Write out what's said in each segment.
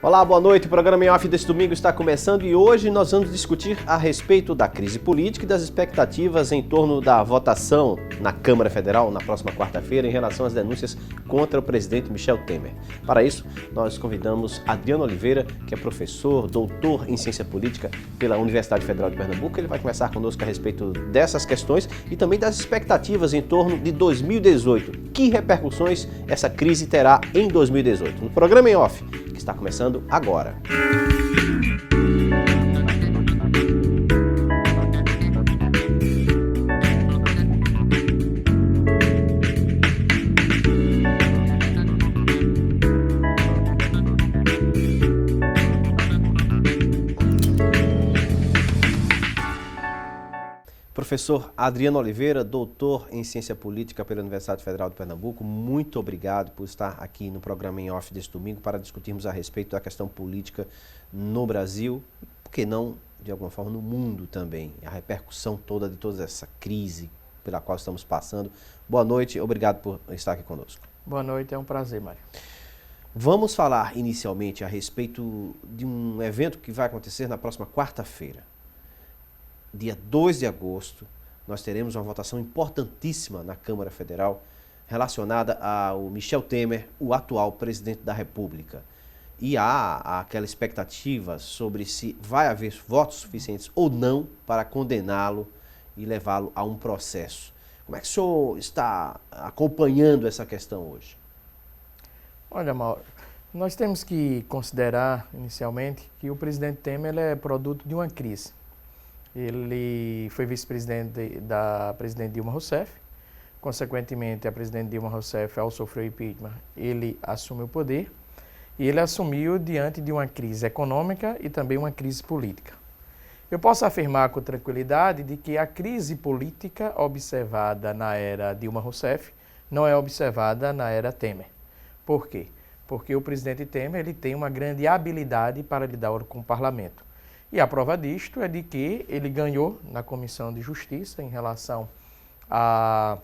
Olá, boa noite. O programa Em Off deste domingo está começando e hoje nós vamos discutir a respeito da crise política e das expectativas em torno da votação na Câmara Federal na próxima quarta-feira em relação às denúncias contra o presidente Michel Temer. Para isso, nós convidamos Adriano Oliveira, que é professor, doutor em ciência política pela Universidade Federal de Pernambuco. Ele vai conversar conosco a respeito dessas questões e também das expectativas em torno de 2018. Que repercussões essa crise terá em 2018? No programa Em Off, que está começando agora. Professor Adriano Oliveira, doutor em Ciência Política pela Universidade Federal de Pernambuco, muito obrigado por estar aqui no programa Em Off deste domingo para discutirmos a respeito da questão política no Brasil, por que não, de alguma forma, no mundo também, a repercussão toda de toda essa crise pela qual estamos passando. Boa noite, obrigado por estar aqui conosco. Boa noite, é um prazer, Mário. Vamos falar inicialmente a respeito de um evento que vai acontecer na próxima quarta-feira. Dia 2 de agosto, nós teremos uma votação importantíssima na Câmara Federal relacionada ao Michel Temer, o atual presidente da República. E há aquela expectativa sobre se vai haver votos suficientes ou não para condená-lo e levá-lo a um processo. Como é que o senhor está acompanhando essa questão hoje? Olha, Mauro, nós temos que considerar inicialmente que o presidente Temer é produto de uma crise. Ele foi vice-presidente da presidente Dilma Rousseff. Consequentemente, a presidente Dilma Rousseff, ao sofrer o impeachment, ele assumiu o poder. E ele assumiu diante de uma crise econômica e também uma crise política. Eu posso afirmar com tranquilidade de que a crise política observada na era Dilma Rousseff não é observada na era Temer. Por quê? Porque o presidente Temer ele tem uma grande habilidade para lidar com o parlamento. E a prova disto é de que ele ganhou na Comissão de Justiça em relação à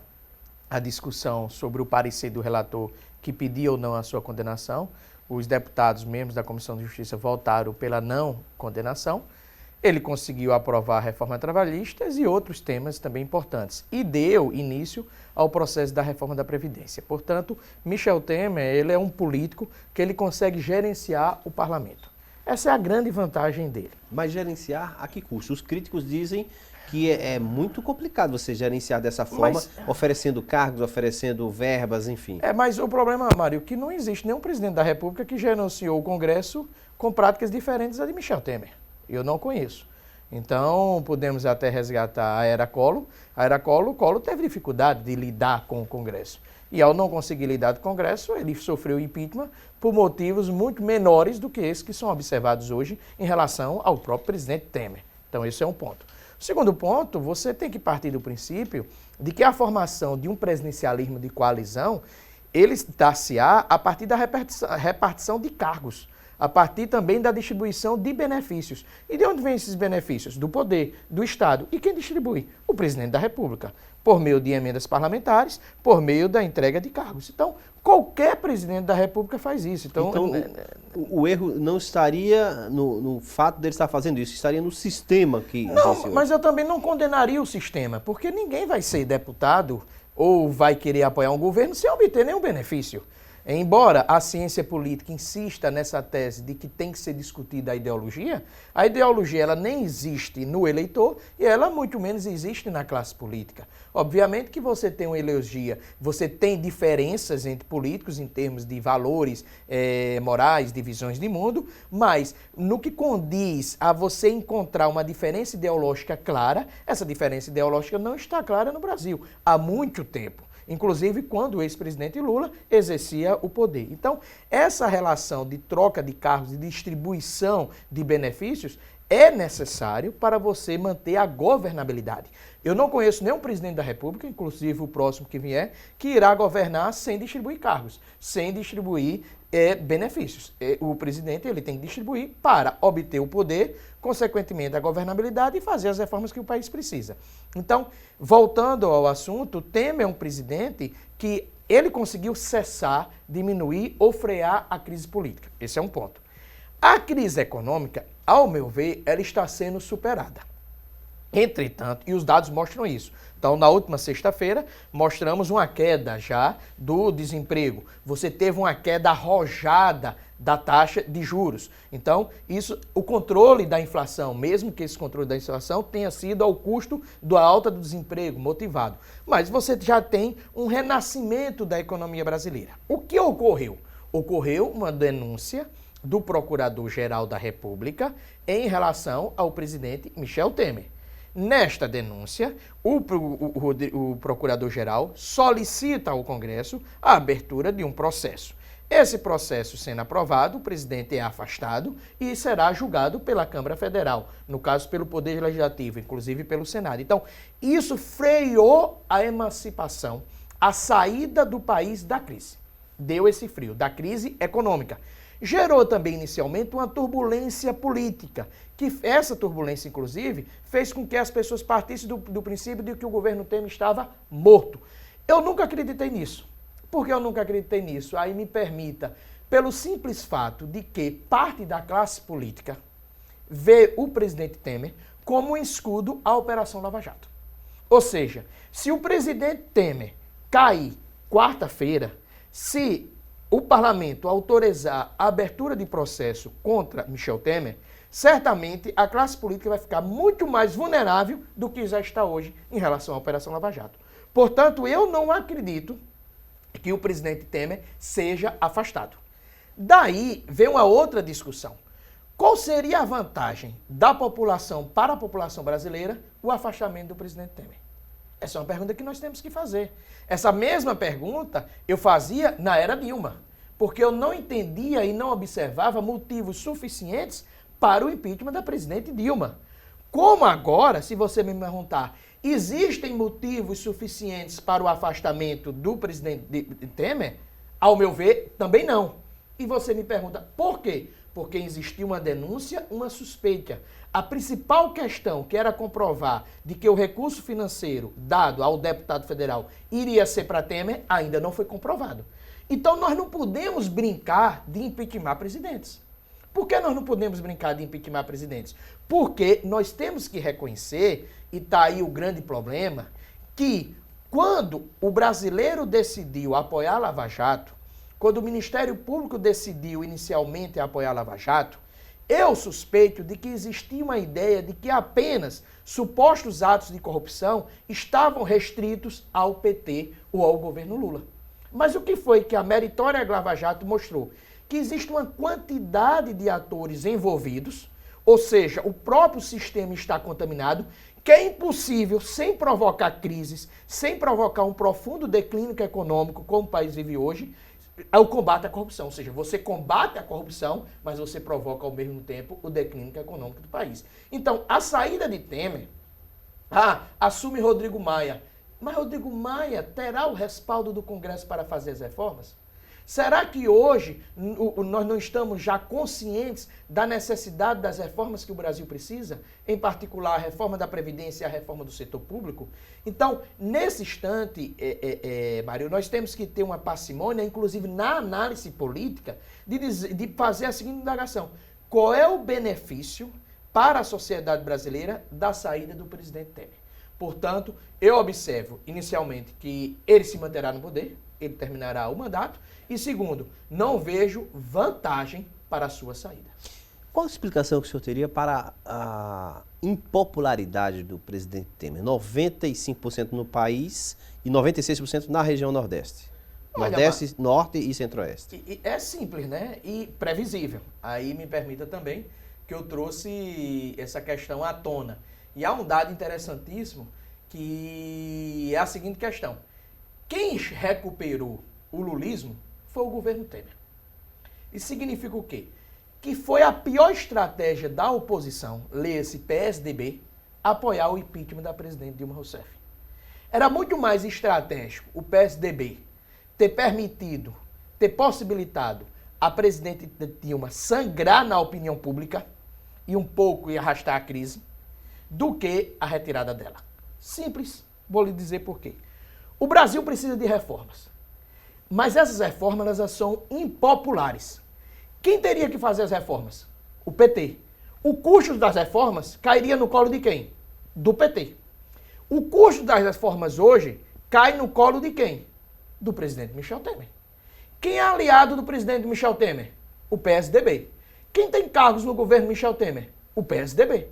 discussão sobre o parecer do relator que pedia ou não a sua condenação. Os deputados, membros da Comissão de Justiça, votaram pela não condenação. Ele conseguiu aprovar a reforma trabalhista e outros temas também importantes. E deu início ao processo da reforma da Previdência. Portanto, Michel Temer ele é um político que ele consegue gerenciar o parlamento. Essa é a grande vantagem dele. Mas gerenciar a que custo? Os críticos dizem que é muito complicado você gerenciar dessa forma, oferecendo cargos, oferecendo verbas, enfim. Mas o problema, Mário, é que não existe nenhum presidente da República que gerenciou o Congresso com práticas diferentes da de Michel Temer. Eu não conheço. Então, podemos até resgatar a era Collor. A era Collor, o Collor teve dificuldade de lidar com o Congresso. E ao não conseguir lidar com o Congresso, ele sofreu impeachment por motivos muito menores do que esses que são observados hoje em relação ao próprio presidente Temer. Então, esse é um ponto. O segundo ponto, você tem que partir do princípio de que a formação de um presidencialismo de coalizão, ele dar-se-á a partir da repartição de cargos, a partir também da distribuição de benefícios. E de onde vêm esses benefícios? Do poder, do Estado. E quem distribui? O presidente da República, por meio de emendas parlamentares, por meio da entrega de cargos. Então, qualquer presidente da República faz isso. Então o erro não estaria no fato dele estar fazendo isso, estaria no sistema que existe hoje. Mas eu também não condenaria o sistema, porque ninguém vai ser deputado ou vai querer apoiar um governo sem obter nenhum benefício. Embora a ciência política insista nessa tese de que tem que ser discutida a ideologia ela nem existe no eleitor e ela muito menos existe na classe política. Obviamente que você tem uma ideologia, você tem diferenças entre políticos em termos de valores morais, de visões de mundo, mas no que condiz a você encontrar uma diferença ideológica clara, essa diferença ideológica não está clara no Brasil há muito tempo. Inclusive quando o ex-presidente Lula exercia o poder. Então, essa relação de troca de cargos e distribuição de benefícios é necessário para você manter a governabilidade. Eu não conheço nenhum presidente da República, inclusive o próximo que vier, que irá governar sem distribuir cargos, sem distribuir benefícios. O presidente ele tem que distribuir para obter o poder, consequentemente a governabilidade e fazer as reformas que o país precisa. Então, voltando ao assunto, Temer é um presidente que ele conseguiu cessar, diminuir ou frear a crise política. Esse é um ponto. A crise econômica, ao meu ver, ela está sendo superada. Entretanto, e os dados mostram isso. Então, na última sexta-feira, mostramos uma queda já do desemprego. Você teve uma queda arrojada da taxa de juros. Então, isso, o controle da inflação, mesmo que esse controle da inflação tenha sido ao custo da alta do desemprego, motivado. Mas você já tem um renascimento da economia brasileira. O que ocorreu? Ocorreu uma denúncia do Procurador-Geral da República em relação ao presidente Michel Temer. Nesta denúncia, o Procurador-Geral solicita ao Congresso a abertura de um processo. Esse processo sendo aprovado, o presidente é afastado e será julgado pela Câmara Federal, no caso pelo Poder Legislativo, inclusive pelo Senado. Então, isso freou a emancipação, a saída do país da crise. Deu esse frio, da crise econômica. Gerou também, inicialmente, uma turbulência política, que essa turbulência, inclusive, fez com que as pessoas partissem do princípio de que o governo Temer estava morto. Eu nunca acreditei nisso. Por que eu nunca acreditei nisso? Aí me permita, pelo simples fato de que parte da classe política vê o presidente Temer como um escudo à Operação Lava Jato. Ou seja, se o presidente Temer cair quarta-feira, se o parlamento autorizar a abertura de processo contra Michel Temer, certamente a classe política vai ficar muito mais vulnerável do que já está hoje em relação à Operação Lava Jato. Portanto, eu não acredito que o presidente Temer seja afastado. Daí vem uma outra discussão. Qual seria a vantagem da população para a população brasileira o afastamento do presidente Temer? Essa é uma pergunta que nós temos que fazer. Essa mesma pergunta eu fazia na era Dilma, porque eu não entendia e não observava motivos suficientes para o impeachment da presidente Dilma. Como agora, se você me perguntar, existem motivos suficientes para o afastamento do presidente Temer? Ao meu ver, também não. E você me pergunta, por quê? Porque existiu uma denúncia, uma suspeita. A principal questão, que era comprovar de que o recurso financeiro dado ao deputado federal iria ser para Temer, ainda não foi comprovado. Então nós não podemos brincar de impeachment presidentes. Por que nós não podemos brincar de impeachment presidentes? Porque nós temos que reconhecer, e está aí o grande problema, que quando o brasileiro decidiu apoiar a Lava Jato, quando o Ministério Público decidiu inicialmente apoiar a Lava Jato, eu suspeito de que existia uma ideia de que apenas supostos atos de corrupção estavam restritos ao PT ou ao governo Lula. Mas o que foi que a meritória Lava Jato mostrou? Que existe uma quantidade de atores envolvidos, ou seja, o próprio sistema está contaminado, que é impossível, sem provocar crises, sem provocar um profundo declínio econômico, como o país vive hoje, é o combate à corrupção. Ou seja, você combate a corrupção, mas você provoca ao mesmo tempo o declínio econômico do país. Então, a saída de Temer, assume Rodrigo Maia. Mas Rodrigo Maia terá o respaldo do Congresso para fazer as reformas? Será que hoje nós não estamos já conscientes da necessidade das reformas que o Brasil precisa? Em particular, a reforma da Previdência e a reforma do setor público? Então, nesse instante, Mário, nós temos que ter uma parcimônia, inclusive na análise política, de fazer a seguinte indagação. Qual é o benefício para a sociedade brasileira da saída do presidente Temer? Portanto, eu observo, inicialmente, que ele se manterá no poder, ele terminará o mandato, e segundo, não vejo vantagem para a sua saída. Qual a explicação que o senhor teria para a impopularidade do presidente Temer? 95% no país e 96% na região Nordeste. Nordeste, Norte e Centro-Oeste. É simples, né? E previsível. Aí me permita também que eu trouxe essa questão à tona. E há um dado interessantíssimo que é a seguinte questão. Quem recuperou o lulismo foi o governo Temer. Isso significa o quê? Que foi a pior estratégia da oposição, lê-se PSDB, apoiar o impeachment da presidente Dilma Rousseff. Era muito mais estratégico o PSDB ter permitido, ter possibilitado a presidente Dilma sangrar na opinião pública e um pouco ir arrastar a crise, do que a retirada dela. Simples, vou lhe dizer por quê. O Brasil precisa de reformas, mas essas reformas elas são impopulares. Quem teria que fazer as reformas? O PT. O custo das reformas cairia no colo de quem? Do PT. O custo das reformas hoje cai no colo de quem? Do presidente Michel Temer. Quem é aliado do presidente Michel Temer? O PSDB. Quem tem cargos no governo Michel Temer? O PSDB.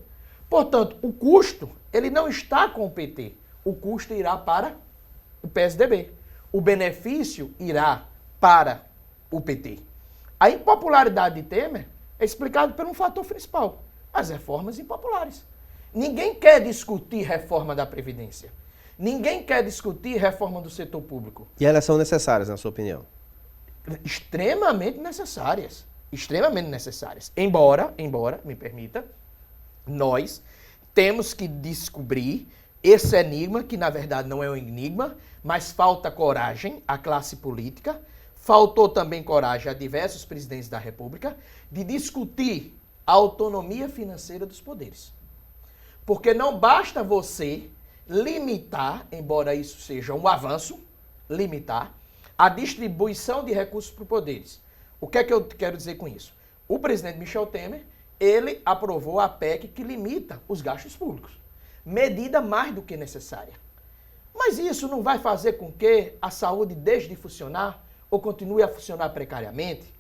Portanto, o custo, ele não está com o PT. O custo irá para o PSDB. O benefício irá para o PT. A impopularidade de Temer é explicada por um fator principal: as reformas impopulares. Ninguém quer discutir reforma da Previdência. Ninguém quer discutir reforma do setor público. E elas são necessárias, na sua opinião? Extremamente necessárias. Extremamente necessárias. Embora, me permita, nós temos que descobrir esse enigma, que na verdade não é um enigma, mas falta coragem à classe política, faltou também coragem a diversos presidentes da República de discutir a autonomia financeira dos poderes. Porque não basta você limitar, embora isso seja um avanço, limitar a distribuição de recursos para os poderes. O que é que eu quero dizer com isso? O presidente Michel Temer, ele aprovou a PEC que limita os gastos públicos. Medida mais do que necessária. Mas isso não vai fazer com que a saúde deixe de funcionar ou continue a funcionar precariamente?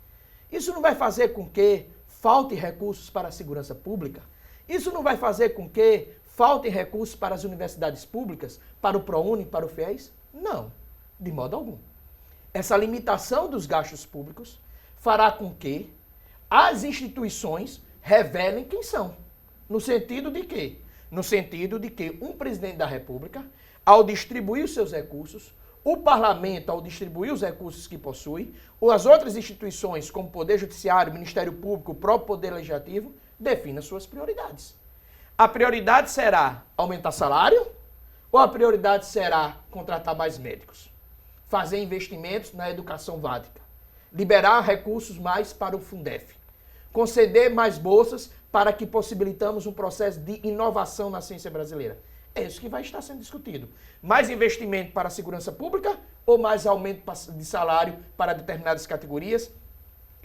Isso não vai fazer com que falte recursos para a segurança pública? Isso não vai fazer com que faltem recursos para as universidades públicas, para o ProUni, para o FIES? Não, de modo algum. Essa limitação dos gastos públicos fará com que as instituições revelem quem são. No sentido de quê? No sentido de que um presidente da República, ao distribuir os seus recursos, o parlamento, ao distribuir os recursos que possui, ou as outras instituições, como o Poder Judiciário, o Ministério Público, o próprio Poder Legislativo, defina suas prioridades. A prioridade será aumentar salário ou a prioridade será contratar mais médicos? Fazer investimentos na educação básica, liberar recursos mais para o Fundef, conceder mais bolsas para que possibilitamos um processo de inovação na ciência brasileira. É isso que vai estar sendo discutido. Mais investimento para a segurança pública ou mais aumento de salário para determinadas categorias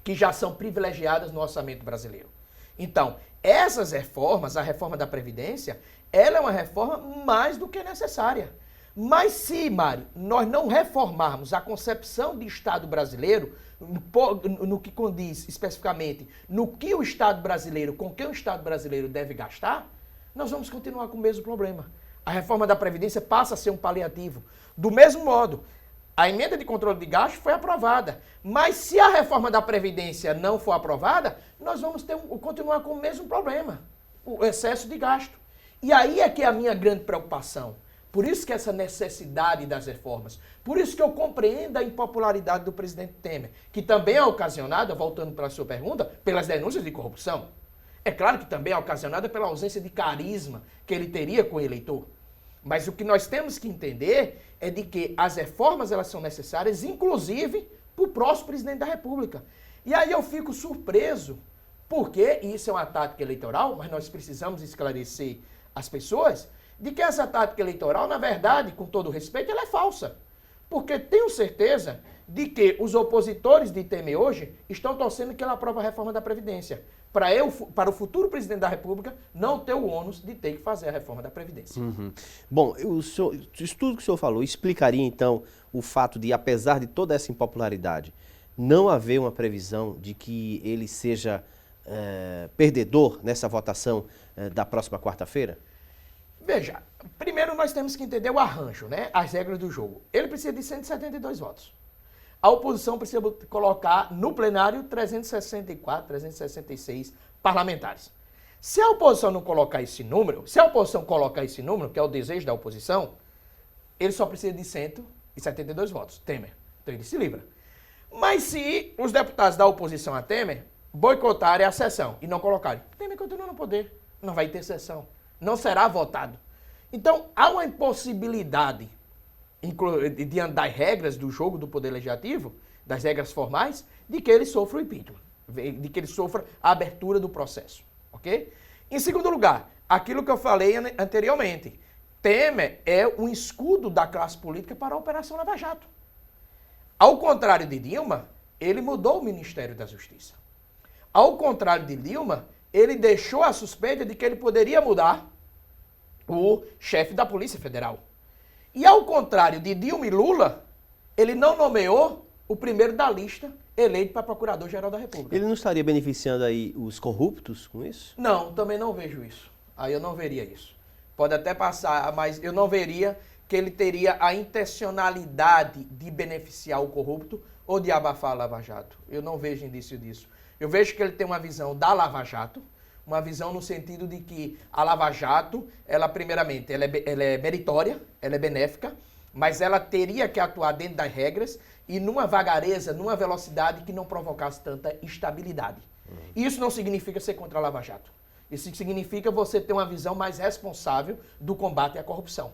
que já são privilegiadas no orçamento brasileiro? Então, essas reformas, a reforma da Previdência, ela é uma reforma mais do que necessária. Mas se, Mário, nós não reformarmos a concepção de Estado brasileiro, no que condiz especificamente no que o Estado brasileiro, com que o Estado brasileiro deve gastar, nós vamos continuar com o mesmo problema. A reforma da Previdência passa a ser um paliativo. Do mesmo modo, a emenda de controle de gastos foi aprovada, mas se a reforma da Previdência não for aprovada, nós vamos continuar com o mesmo problema, o excesso de gasto. E aí é que é a minha grande preocupação. Por isso que essa necessidade das reformas, por isso que eu compreendo a impopularidade do presidente Temer, que também é ocasionada, voltando para a sua pergunta, pelas denúncias de corrupção. É claro que também é ocasionada pela ausência de carisma que ele teria com o eleitor. Mas o que nós temos que entender é de que as reformas elas são necessárias, inclusive para o próximo presidente da República. E aí eu fico surpreso, porque isso é uma tática eleitoral, mas nós precisamos esclarecer as pessoas, de que essa tática eleitoral, na verdade, com todo respeito, ela é falsa. Porque tenho certeza de que os opositores de Temer hoje estão torcendo que ele aprove a reforma da Previdência, para o futuro presidente da República não ter o ônus de ter que fazer a reforma da Previdência. Uhum. Bom, isso tudo que o senhor falou explicaria então o fato de, apesar de toda essa impopularidade, não haver uma previsão de que ele seja perdedor nessa votação da próxima quarta-feira? Veja, primeiro nós temos que entender o arranjo, né? As regras do jogo. Ele precisa de 172 votos. A oposição precisa colocar no plenário 364, 366 parlamentares. Se a oposição não colocar esse número, se a oposição colocar esse número, que é o desejo da oposição, ele só precisa de 172 votos, Temer. Então ele se livra. Mas se os deputados da oposição a Temer boicotarem a sessão e não colocarem, Temer continua no poder, não vai ter sessão, não será votado. Então há uma impossibilidade diante das regras do jogo do Poder Legislativo, das regras formais, de que ele sofra o impeachment, de que ele sofra a abertura do processo, ok? Em segundo lugar, aquilo que eu falei anteriormente, Temer é um escudo da classe política para a Operação Lava Jato. Ao contrário de Dilma, ele mudou o Ministério da Justiça. Ao contrário de Dilma, ele deixou a suspeita de que ele poderia mudar o chefe da Polícia Federal. E ao contrário de Dilma e Lula, ele não nomeou o primeiro da lista eleito para Procurador-Geral da República. Ele não estaria beneficiando aí os corruptos com isso? Não, também não vejo isso. Aí eu não veria isso. Pode até passar, mas eu não veria que ele teria a intencionalidade de beneficiar o corrupto ou de abafar a Lava Jato. Eu não vejo indício disso. Eu vejo que ele tem uma visão da Lava Jato, uma visão no sentido de que a Lava Jato, ela primeiramente, ela é meritória, ela é benéfica, mas ela teria que atuar dentro das regras e numa vagareza, numa velocidade que não provocasse tanta instabilidade. Isso não significa ser contra a Lava Jato. Isso significa você ter uma visão mais responsável do combate à corrupção.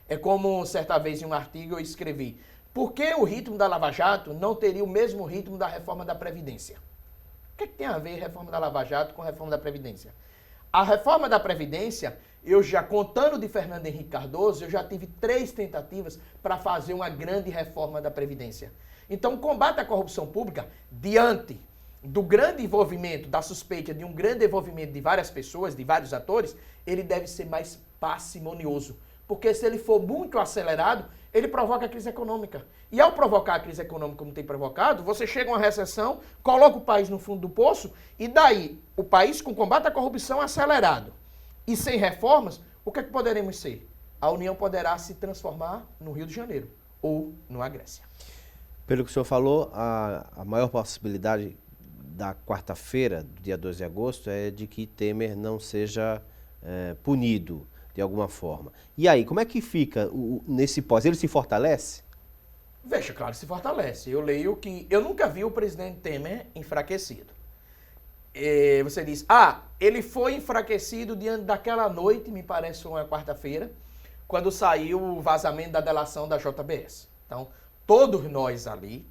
É como, certa vez, em um artigo eu escrevi, por que o ritmo da Lava Jato não teria o mesmo ritmo da reforma da Previdência? O que tem a ver a reforma da Lava Jato com a reforma da Previdência? A reforma da Previdência, eu já, contando de Fernando Henrique Cardoso, eu já tive 3 tentativas para fazer uma grande reforma da Previdência. Então, o combate à corrupção pública, diante do grande envolvimento, da suspeita de um grande envolvimento de várias pessoas, de vários atores, ele deve ser mais parcimonioso. Porque se ele for muito acelerado, ele provoca a crise econômica. E ao provocar a crise econômica como tem provocado, você chega a uma recessão, coloca o país no fundo do poço, e daí, o país com combate à corrupção acelerado e sem reformas, o que é que poderemos ser? A União poderá se transformar no Rio de Janeiro ou numa Grécia. Pelo que o senhor falou, a maior possibilidade da quarta-feira, dia 2 de agosto, é de que Temer não seja punido de alguma forma. E aí, como é que fica nesse pós? Ele se fortalece? Veja, claro, se fortalece. Eu leio que... Eu nunca vi o presidente Temer enfraquecido. Você diz, ele foi enfraquecido diante daquela noite, me parece uma quarta-feira, quando saiu o vazamento da delação da JBS. Então, todos nós ali,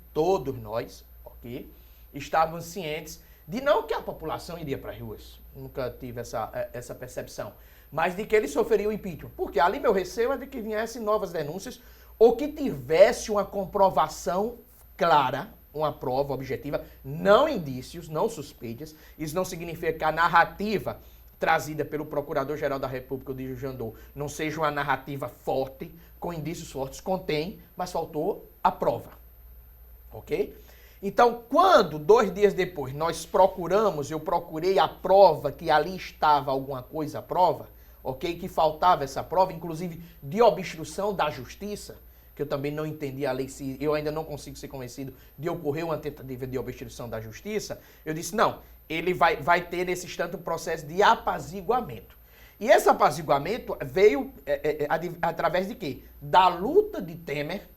ok, estávamos cientes de não que a população iria para as ruas, nunca tive essa percepção, mas de que ele sofreria o impeachment. Porque ali meu receio é de que viessem novas denúncias ou que tivesse uma comprovação clara, uma prova objetiva, não indícios, não suspeitas. Isso não significa que a narrativa trazida pelo Procurador-Geral da República, o Odílio Jandô, não seja uma narrativa forte, com indícios fortes. Contém, mas faltou a prova. Ok? Então, quando, 2 dias depois, eu procurei a prova, que ali estava alguma coisa à prova, ok? Que faltava essa prova, inclusive de obstrução da justiça, que eu também não entendi a lei, eu ainda não consigo ser convencido de ocorrer uma tentativa de obstrução da justiça, eu disse, não, ele vai ter nesse instante um processo de apaziguamento. E esse apaziguamento veio através de quê? Da luta de Temer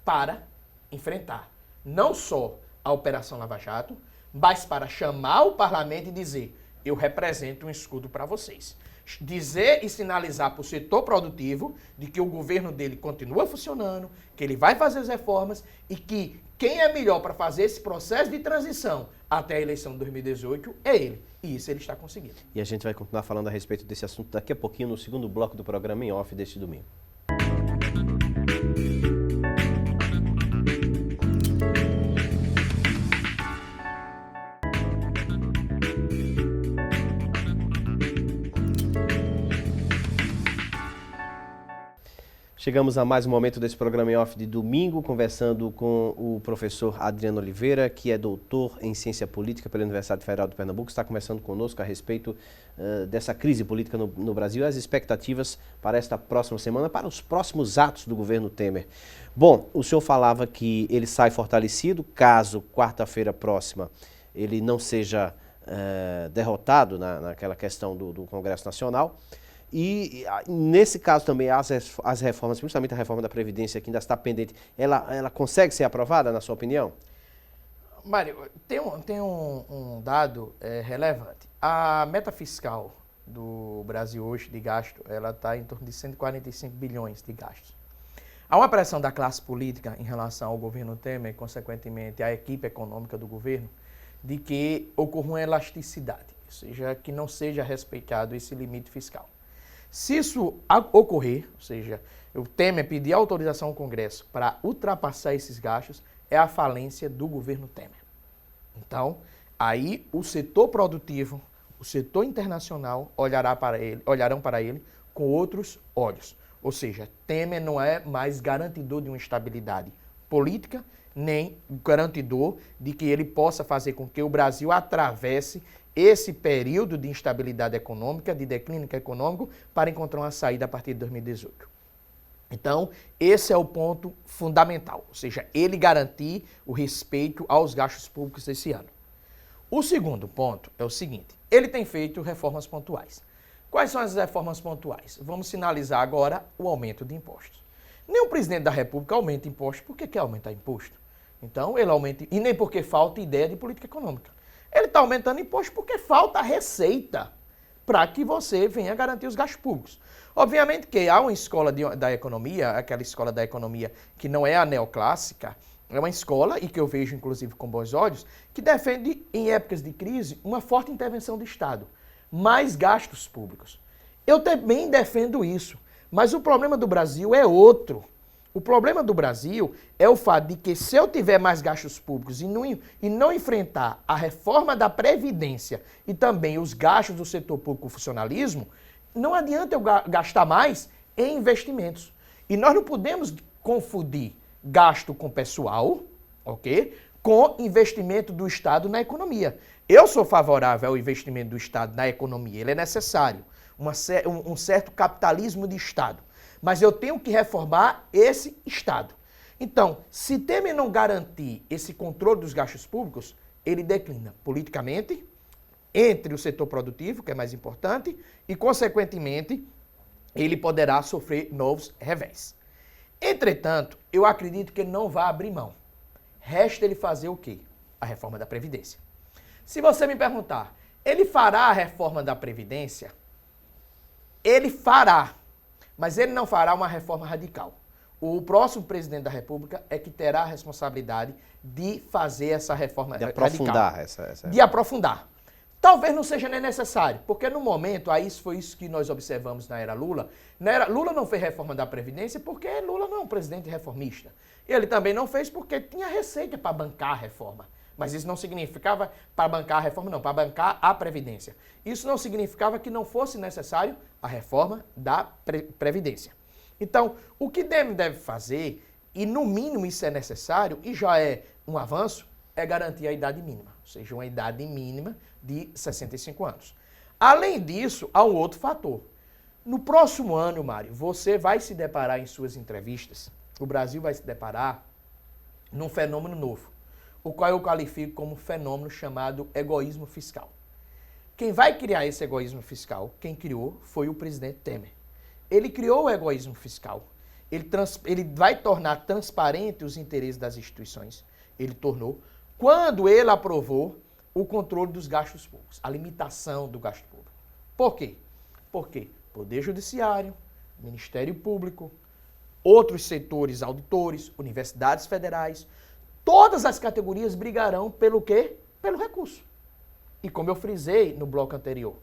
para enfrentar não só a Operação Lava Jato, mas para chamar o parlamento e dizer, eu represento um escudo para vocês. Dizer e sinalizar para o setor produtivo de que o governo dele continua funcionando, que ele vai fazer as reformas e que quem é melhor para fazer esse processo de transição até a eleição de 2018 é ele. E isso ele está conseguindo. E a gente vai continuar falando a respeito desse assunto daqui a pouquinho no segundo bloco do programa Em Off deste domingo. Chegamos a mais um momento desse programa Em Off de domingo, conversando com o professor Adriano Oliveira, que é doutor em Ciência Política pela Universidade Federal de Pernambuco, está conversando conosco a respeito dessa crise política no Brasil e as expectativas para esta próxima semana, para os próximos atos do governo Temer. Bom, o senhor falava que ele sai fortalecido, caso quarta-feira próxima ele não seja derrotado naquela questão do Congresso Nacional. E nesse caso também as reformas, principalmente a reforma da Previdência que ainda está pendente, ela consegue ser aprovada, na sua opinião? Mário, tem um dado relevante. A meta fiscal do Brasil hoje de gasto, ela está em torno de 145 bilhões de gastos. Há uma pressão da classe política em relação ao governo Temer e, consequentemente, à equipe econômica do governo, de que ocorra uma elasticidade, ou seja, que não seja respeitado esse limite fiscal. Se isso ocorrer, ou seja, o Temer pedir autorização ao Congresso para ultrapassar esses gastos, é a falência do governo Temer. Então, aí o setor produtivo, o setor internacional olharão para ele com outros olhos. Ou seja, Temer não é mais garantidor de uma estabilidade política, nem garantidor de que ele possa fazer com que o Brasil atravesse esse período de instabilidade econômica, de declínio econômico, para encontrar uma saída a partir de 2018. Então, esse é o ponto fundamental, ou seja, ele garantir o respeito aos gastos públicos desse ano. O segundo ponto é o seguinte, ele tem feito reformas pontuais. Quais são as reformas pontuais? Vamos sinalizar agora o aumento de impostos. Nem o presidente da República aumenta impostos porque quer aumentar imposto. Então, ele aumenta, e nem porque falta ideia de política econômica. Ele está aumentando impostos porque falta receita para que você venha garantir os gastos públicos. Obviamente que há uma escola da economia, aquela escola da economia que não é a neoclássica, é uma escola, e que eu vejo inclusive com bons olhos, que defende, em épocas de crise, uma forte intervenção do Estado, mais gastos públicos. Eu também defendo isso, mas o problema do Brasil é outro. O problema do Brasil é o fato de que se eu tiver mais gastos públicos e não enfrentar a reforma da Previdência e também os gastos do setor público funcionalismo, não adianta eu gastar mais em investimentos. E nós não podemos confundir gasto com pessoal, ok? Com investimento do Estado na economia. Eu sou favorável ao investimento do Estado na economia, ele é necessário, um certo capitalismo de Estado. Mas eu tenho que reformar esse Estado. Então, se Temer não garantir esse controle dos gastos públicos, ele declina politicamente, entre o setor produtivo, que é mais importante, e, consequentemente, ele poderá sofrer novos revés. Entretanto, eu acredito que ele não vai abrir mão. Resta ele fazer o quê? A reforma da Previdência. Se você me perguntar, ele fará a reforma da Previdência? Ele fará. Mas ele não fará uma reforma radical. O próximo presidente da República é que terá a responsabilidade de fazer essa reforma radical. De aprofundar De aprofundar. Talvez não seja nem necessário, porque no momento, aí foi isso que nós observamos na era Lula. Lula não fez reforma da Previdência porque Lula não é um presidente reformista. Ele também não fez porque tinha receita para bancar a reforma. Mas isso não significava para bancar a reforma, não, para bancar a Previdência. Isso não significava que não fosse necessário a reforma da Previdência. Então, o que deve fazer, e no mínimo isso é necessário, e já é um avanço, é garantir a idade mínima, ou seja, uma idade mínima de 65 anos. Além disso, há um outro fator. No próximo ano, Mário, você vai se deparar em suas entrevistas, o Brasil vai se deparar num fenômeno novo, o qual eu qualifico como um fenômeno chamado egoísmo fiscal. Quem vai criar esse egoísmo fiscal, quem criou, foi o presidente Temer. Ele criou o egoísmo fiscal. Ele vai tornar transparente os interesses das instituições. Ele tornou, quando ele aprovou o controle dos gastos públicos, a limitação do gasto público. Por quê? Porque Poder Judiciário, Ministério Público, outros setores auditores, universidades federais, todas as categorias brigarão pelo quê? Pelo recurso. E como eu frisei no bloco anterior,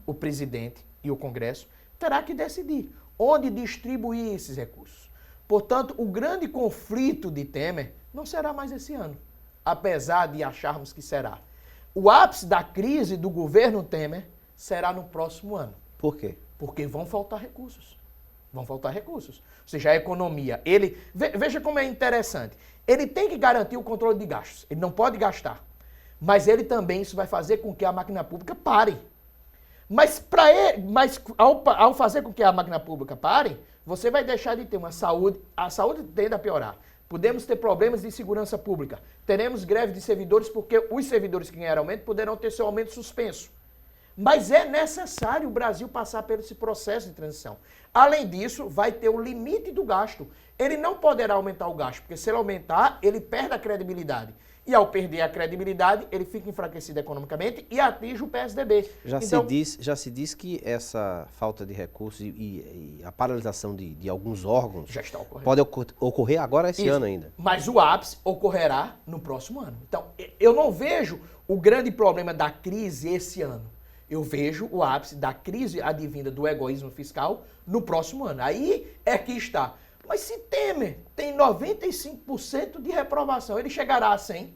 o presidente e o Congresso terá que decidir onde distribuir esses recursos. Portanto, o grande conflito de Temer não será mais esse ano, apesar de acharmos que será. O ápice da crise do governo Temer será no próximo ano. Por quê? Porque vão faltar recursos. Vão faltar recursos. Ou seja, a economia, veja como é interessante. Ele tem que garantir o controle de gastos. Ele não pode gastar. Mas ele também, isso vai fazer com que a máquina pública pare. Mas ao fazer com que a máquina pública pare, você vai deixar de ter uma saúde, a saúde tende a piorar. Podemos ter problemas de segurança pública. Teremos greve de servidores porque os servidores que ganharam aumento poderão ter seu aumento suspenso. Mas é necessário o Brasil passar por esse processo de transição. Além disso, vai ter o limite do gasto. Ele não poderá aumentar o gasto, porque se ele aumentar, ele perde a credibilidade. E ao perder a credibilidade, ele fica enfraquecido economicamente e atinge o PSDB. Já se diz que essa falta de recursos e a paralisação de alguns órgãos já está ocorrendo. Pode ocorrer agora esse ano ainda. Mas o ápice ocorrerá no próximo ano. Então, eu não vejo o grande problema da crise esse ano. Eu vejo o ápice da crise advinda do egoísmo fiscal no próximo ano. Aí é que está. Mas se Temer tem 95% de reprovação, ele chegará a 100%.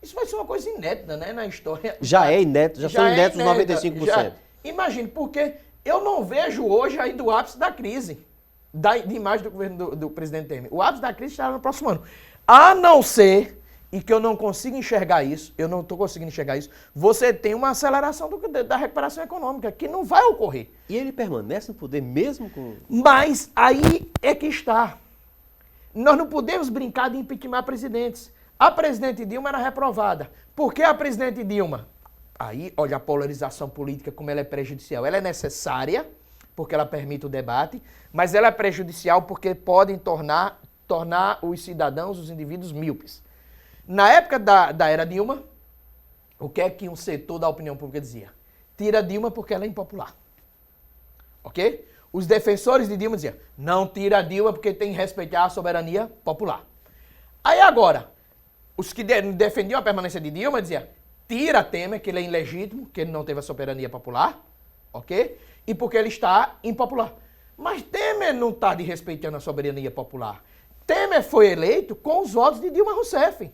Isso vai ser uma coisa inédita, né, na história. Já é inédito, já são inéditos os 95%. Já, imagine, porque eu não vejo hoje ainda o ápice da crise, de imagem do governo do presidente Temer. O ápice da crise estará no próximo ano. A não ser, e que eu não consigo enxergar isso, eu não estou conseguindo enxergar isso, você tem uma aceleração da recuperação econômica, que não vai ocorrer. E ele permanece no poder mesmo com... Mas aí é que está. Nós não podemos brincar de impeachment presidentes. A presidente Dilma era reprovada. Por que a presidente Dilma? Aí, olha a polarização política, como ela é prejudicial. Ela é necessária, porque ela permite o debate, mas ela é prejudicial porque podem tornar os cidadãos, os indivíduos, míopes. Na época da era Dilma, o que é que um setor da opinião pública dizia? Tira Dilma porque ela é impopular. Ok? Os defensores de Dilma diziam, não tira Dilma porque tem que respeitar a soberania popular. Aí agora, os que defendiam a permanência de Dilma diziam, tira Temer, que ele é ilegítimo, que ele não teve a soberania popular, ok? E porque ele está impopular. Mas Temer não está desrespeitando a soberania popular. Temer foi eleito com os votos de Dilma Rousseff.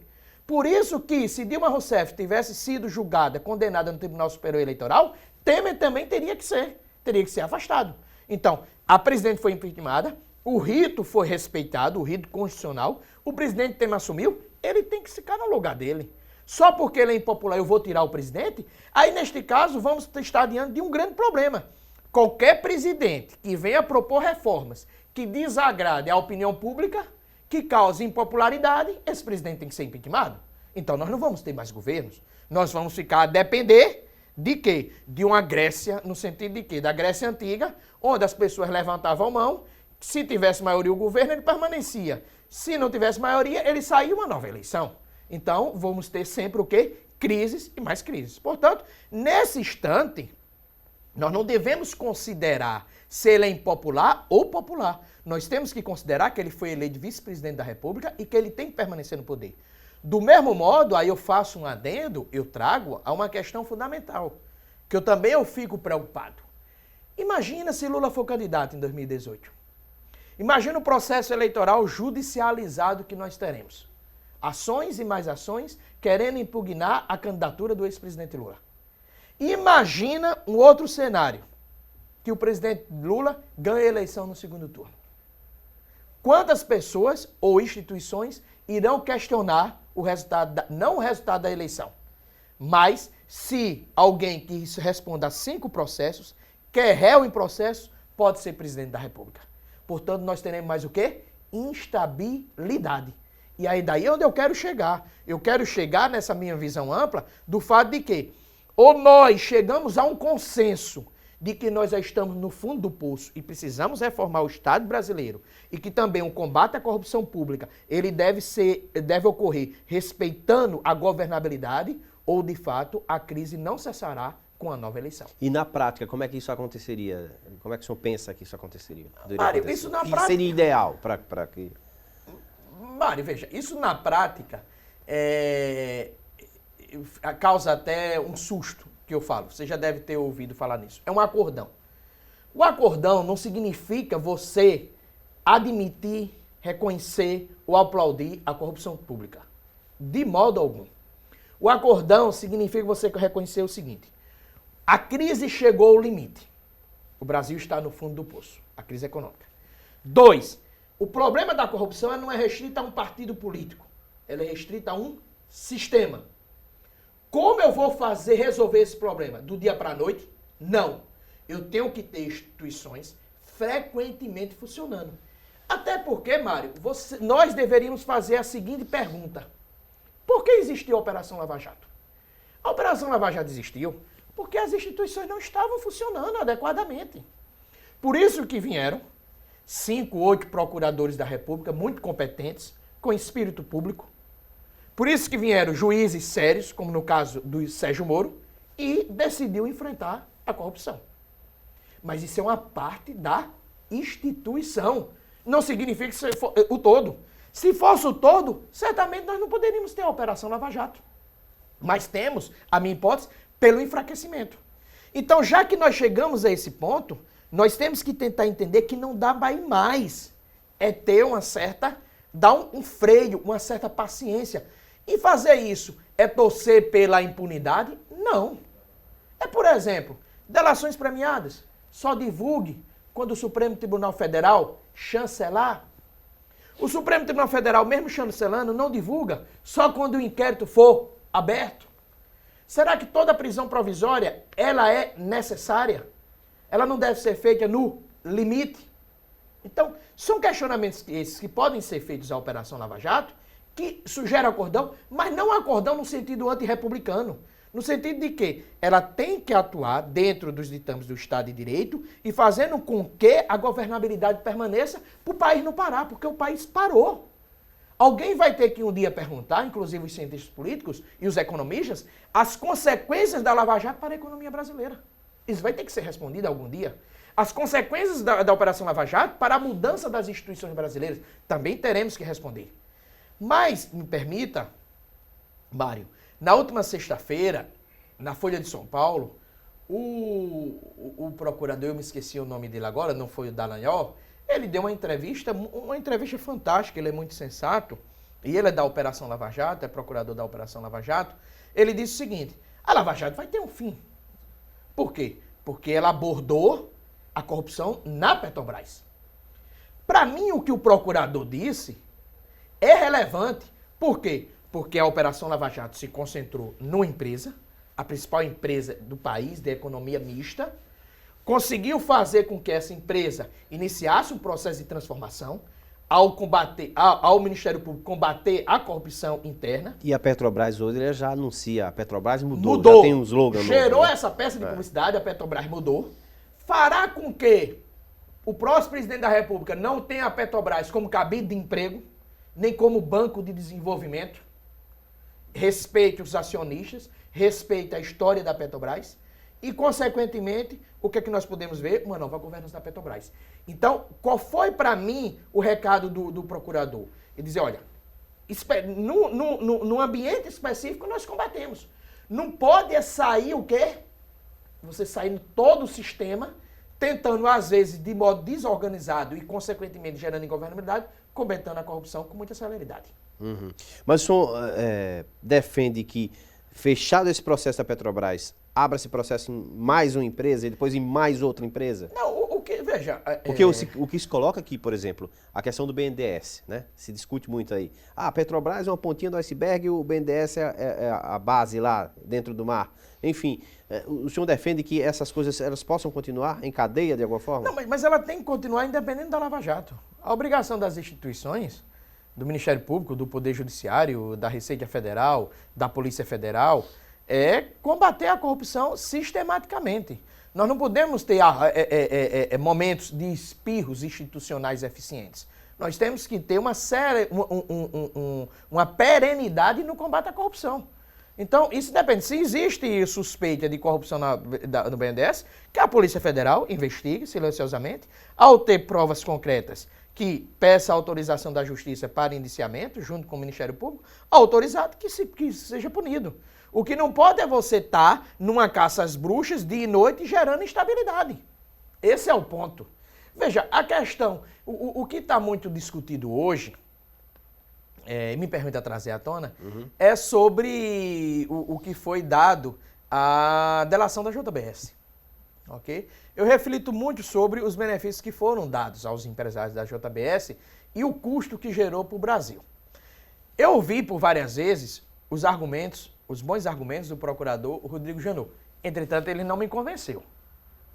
Por isso que, se Dilma Rousseff tivesse sido julgada, condenada no Tribunal Superior Eleitoral, Temer também teria que ser afastado. Então, a presidente foi impeachmentada, o rito foi respeitado, o rito constitucional, o presidente Temer assumiu, ele tem que ficar no lugar dele. Só porque ele é impopular eu vou tirar o presidente? Aí, neste caso, vamos estar diante de um grande problema. Qualquer presidente que venha propor reformas que desagradem a opinião pública, que cause impopularidade, esse presidente tem que ser impeachmentado. Então, nós não vamos ter mais governos. Nós vamos ficar a depender de quê? De uma Grécia, no sentido de quê? Da Grécia Antiga, onde as pessoas levantavam mão, se tivesse maioria o governo, ele permanecia. Se não tivesse maioria, ele saía uma nova eleição. Então, vamos ter sempre o quê? Crises e mais crises. Portanto, nesse instante, nós não devemos considerar se ele é impopular ou popular. Nós temos que considerar que ele foi eleito vice-presidente da República e que ele tem que permanecer no poder. Do mesmo modo, aí eu faço um adendo, eu trago a uma questão fundamental, que eu fico preocupado. Imagina se Lula for candidato em 2018. Imagina o processo eleitoral judicializado que nós teremos. Ações e mais ações querendo impugnar a candidatura do ex-presidente Lula. Imagina um outro cenário, que o presidente Lula ganha a eleição no segundo turno. Quantas pessoas ou instituições irão questionar o resultado, não o resultado da eleição, mas se alguém que responda a 5 processos, que é réu em processo, pode ser presidente da República. Portanto, nós teremos mais o quê? Instabilidade. E aí daí é onde eu quero chegar. Eu quero chegar nessa minha visão ampla do fato de que ou nós chegamos a um consenso de que nós já estamos no fundo do poço e precisamos reformar o Estado brasileiro e que também o combate à corrupção pública ele deve ocorrer respeitando a governabilidade ou, de fato, a crise não cessará com a nova eleição. E na prática, como é que isso aconteceria? Como é que o senhor pensa que isso aconteceria? Mário, isso na prática... seria ideal para que... Mário, veja, isso na prática causa até um susto que eu falo. Você já deve ter ouvido falar nisso. É um acordão. O acordão não significa você admitir, reconhecer ou aplaudir a corrupção pública. De modo algum. O acordão significa você reconhecer o seguinte. A crise chegou ao limite. O Brasil está no fundo do poço. A crise econômica. 2. O problema da corrupção não é restrita a um partido político. Ela é restrita a um sistema. Como eu vou resolver esse problema? Do dia para a noite? Não. Eu tenho que ter instituições frequentemente funcionando. Até porque, Mário, nós deveríamos fazer a seguinte pergunta. Por que existiu a Operação Lava Jato? A Operação Lava Jato existiu porque as instituições não estavam funcionando adequadamente. Por isso que vieram 5, 8 procuradores da República, muito competentes, com espírito público. Por isso que vieram juízes sérios, como no caso do Sérgio Moro, e decidiu enfrentar a corrupção. Mas isso é uma parte da instituição. Não significa que isso é o todo. Se fosse o todo, certamente nós não poderíamos ter a Operação Lava Jato. Mas temos, a minha hipótese, pelo enfraquecimento. Então, já que nós chegamos a esse ponto, nós temos que tentar entender que não dá mais. É ter uma certa, dar um freio, uma certa paciência. E fazer isso é torcer pela impunidade? Não. É, por exemplo, delações premiadas. Só divulgue quando o Supremo Tribunal Federal chancelar. O Supremo Tribunal Federal, mesmo chancelando, não divulga só quando o inquérito for aberto. Será que toda prisão provisória, ela é necessária? Ela não deve ser feita no limite? Então, são questionamentos esses que podem ser feitos à Operação Lava Jato, que sugerem acordão, mas não acordão no sentido antirrepublicano. No sentido de que ela tem que atuar dentro dos ditames do Estado de Direito e fazendo com que a governabilidade permaneça para o país não parar, porque o país parou. Alguém vai ter que um dia perguntar, inclusive os cientistas políticos e os economistas, as consequências da Lava Jato para a economia brasileira. Isso vai ter que ser respondido algum dia. As consequências da Operação Lava Jato para a mudança das instituições brasileiras também teremos que responder. Mas, me permita, Mário, na última sexta-feira, na Folha de São Paulo, o procurador, eu me esqueci o nome dele agora, não foi o Dallagnol, ele deu uma entrevista fantástica, ele é muito sensato, e ele é da Operação Lava Jato, é procurador da Operação Lava Jato. Ele disse o seguinte: a Lava Jato vai ter um fim. Por quê? Porque ela abordou a corrupção na Petrobras. Para mim, o que o procurador disse é relevante. Por quê? Porque a Operação Lava Jato se concentrou numa empresa, a principal empresa do país, de economia mista, conseguiu fazer com que essa empresa iniciasse um processo de transformação ao Ministério Público combater a corrupção interna. E a Petrobras hoje ele já anuncia, a Petrobras mudou. Já tem um slogan novo, Gerou né? essa peça de publicidade, a Petrobras mudou. Fará com que o próximo presidente da República não tenha a Petrobras como cabide de emprego, nem como banco de desenvolvimento. Respeite os acionistas, respeite a história da Petrobras e, consequentemente, o que é que nós podemos ver? Uma nova governança da Petrobras. Então, qual foi para mim o recado do procurador? Ele dizer, olha, no ambiente específico nós combatemos. Não pode sair o quê? Você sair em todo o sistema, tentando, às vezes, de modo desorganizado e, consequentemente, gerando ingovernabilidade, combatendo a corrupção com muita celeridade. Uhum. Mas o senhor defende que, fechado esse processo da Petrobras, abra esse processo em mais uma empresa e depois em mais outra empresa? Não, veja... Porque o que se coloca aqui, por exemplo, a questão do BNDES, né? Se discute muito aí. Ah, a Petrobras é uma pontinha do iceberg e o BNDES é a base lá dentro do mar. Enfim, o senhor defende que essas coisas elas possam continuar em cadeia de alguma forma? Não, mas ela tem que continuar independente da Lava Jato. A obrigação das instituições, do Ministério Público, do Poder Judiciário, da Receita Federal, da Polícia Federal, é combater a corrupção sistematicamente. Nós não podemos ter momentos de espirros institucionais eficientes. Nós temos que ter uma perenidade no combate à corrupção. Então, isso depende. Se existe suspeita de corrupção no BNDES, que a Polícia Federal investigue silenciosamente, ao ter provas concretas, que peça a autorização da Justiça para indiciamento, junto com o Ministério Público, autorizado que seja punido. O que não pode é você estar numa caça às bruxas dia e noite gerando instabilidade. Esse é o ponto. Veja, a questão, o que está muito discutido hoje, me permita trazer à tona, é sobre o que foi dado à delação da JBS. Okay? Eu reflito muito sobre os benefícios que foram dados aos empresários da JBS e o custo que gerou para o Brasil. Eu ouvi por várias vezes os bons argumentos do procurador Rodrigo Janot. Entretanto, ele não me convenceu.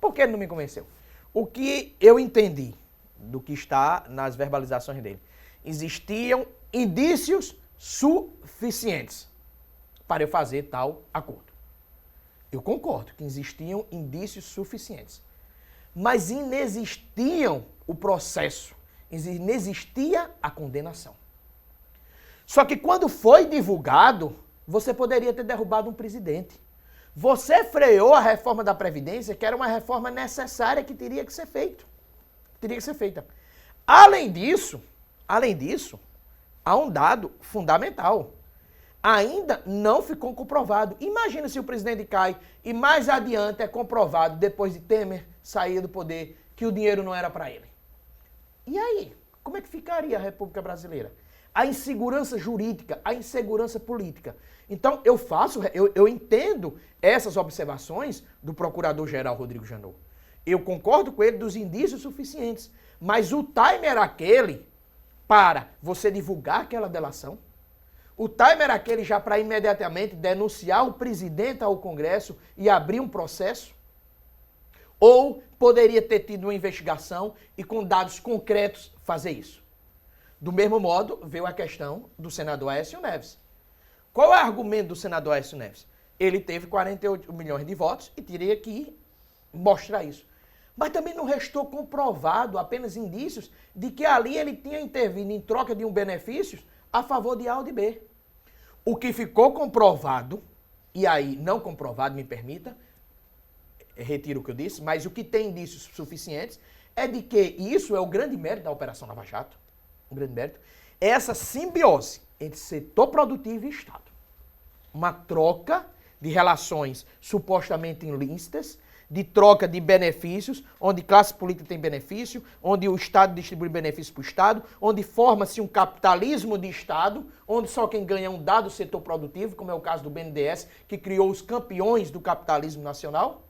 Por que ele não me convenceu? O que eu entendi do que está nas verbalizações dele, existiam indícios suficientes para eu fazer tal acordo. Eu concordo que existiam indícios suficientes, mas inexistiam o processo, inexistia a condenação. Só que quando foi divulgado, você poderia ter derrubado um presidente. Você freou a reforma da Previdência, que era uma reforma necessária que teria que ser feita. Além disso, há um dado fundamental. Ainda não ficou comprovado. Imagina se o presidente cai e mais adiante é comprovado, depois de Temer sair do poder, que o dinheiro não era para ele. E aí? Como é que ficaria a República Brasileira? a insegurança jurídica, a insegurança política. Então, eu entendo essas observações do Procurador-Geral Rodrigo Janot. Eu concordo com ele dos indícios suficientes, mas o time era aquele para você divulgar aquela delação. O time era aquele já para imediatamente denunciar o presidente ao Congresso e abrir um processo. Ou poderia ter tido uma investigação e com dados concretos fazer isso. Do mesmo modo, veio a questão do senador Aécio Neves. Qual é o argumento do senador Aécio Neves? Ele teve 48 milhões de votos e teria que mostrar isso. Mas também não restou comprovado, apenas indícios, de que ali ele tinha intervindo em troca de um benefício a favor de A ou de B. O que ficou comprovado, e aí não comprovado, me permita, retiro o que eu disse, mas o que tem indícios suficientes é de que, e isso é o grande mérito da Operação Lava Jato, o grande mérito, é essa simbiose entre setor produtivo e Estado. Uma troca de relações supostamente ilícitas, de troca de benefícios, onde classe política tem benefício, onde o Estado distribui benefício para o Estado, onde forma-se um capitalismo de Estado, onde só quem ganha é um dado setor produtivo, como é o caso do BNDES, que criou os campeões do capitalismo nacional,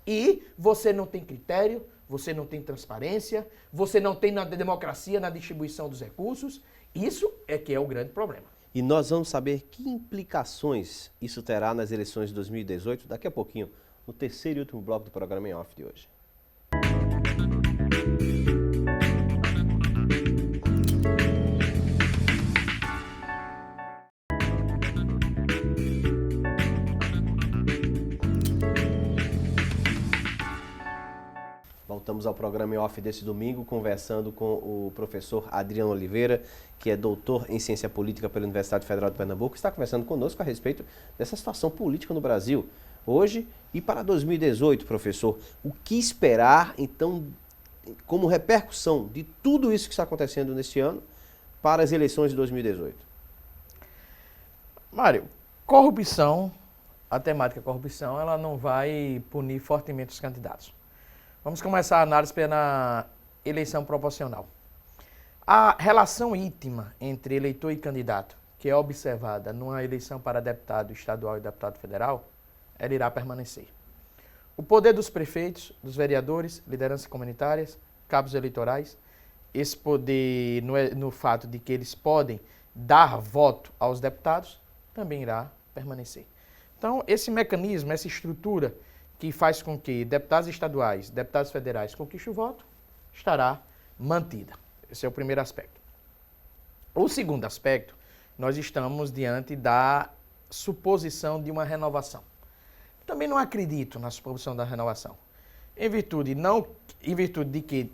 e você não tem critério, você não tem transparência, você não tem democracia na distribuição dos recursos. Isso é que é o grande problema. E nós vamos saber que implicações isso terá nas eleições de 2018 daqui a pouquinho, no terceiro e último bloco do programa Em Off de hoje. Voltamos ao programa Em Off desse domingo, conversando com o professor Adriano Oliveira, que é doutor em Ciência Política pela Universidade Federal de Pernambuco, está conversando conosco a respeito dessa situação política no Brasil, hoje e para 2018, professor. O que esperar, então, como repercussão de tudo isso que está acontecendo neste ano para as eleições de 2018? Mário, corrupção, a temática corrupção, ela não vai punir fortemente os candidatos. Vamos começar a análise pela eleição proporcional. A relação íntima entre eleitor e candidato, que é observada numa eleição para deputado estadual e deputado federal, ela irá permanecer. O poder dos prefeitos, dos vereadores, lideranças comunitárias, cabos eleitorais, esse poder no fato de que eles podem dar voto aos deputados, também irá permanecer. Então, esse mecanismo, essa estrutura que faz com que deputados estaduais, deputados federais conquistem o voto, estará mantida. Esse é o primeiro aspecto. O segundo aspecto, nós estamos diante da suposição de uma renovação. Também não acredito na suposição da renovação, em virtude de que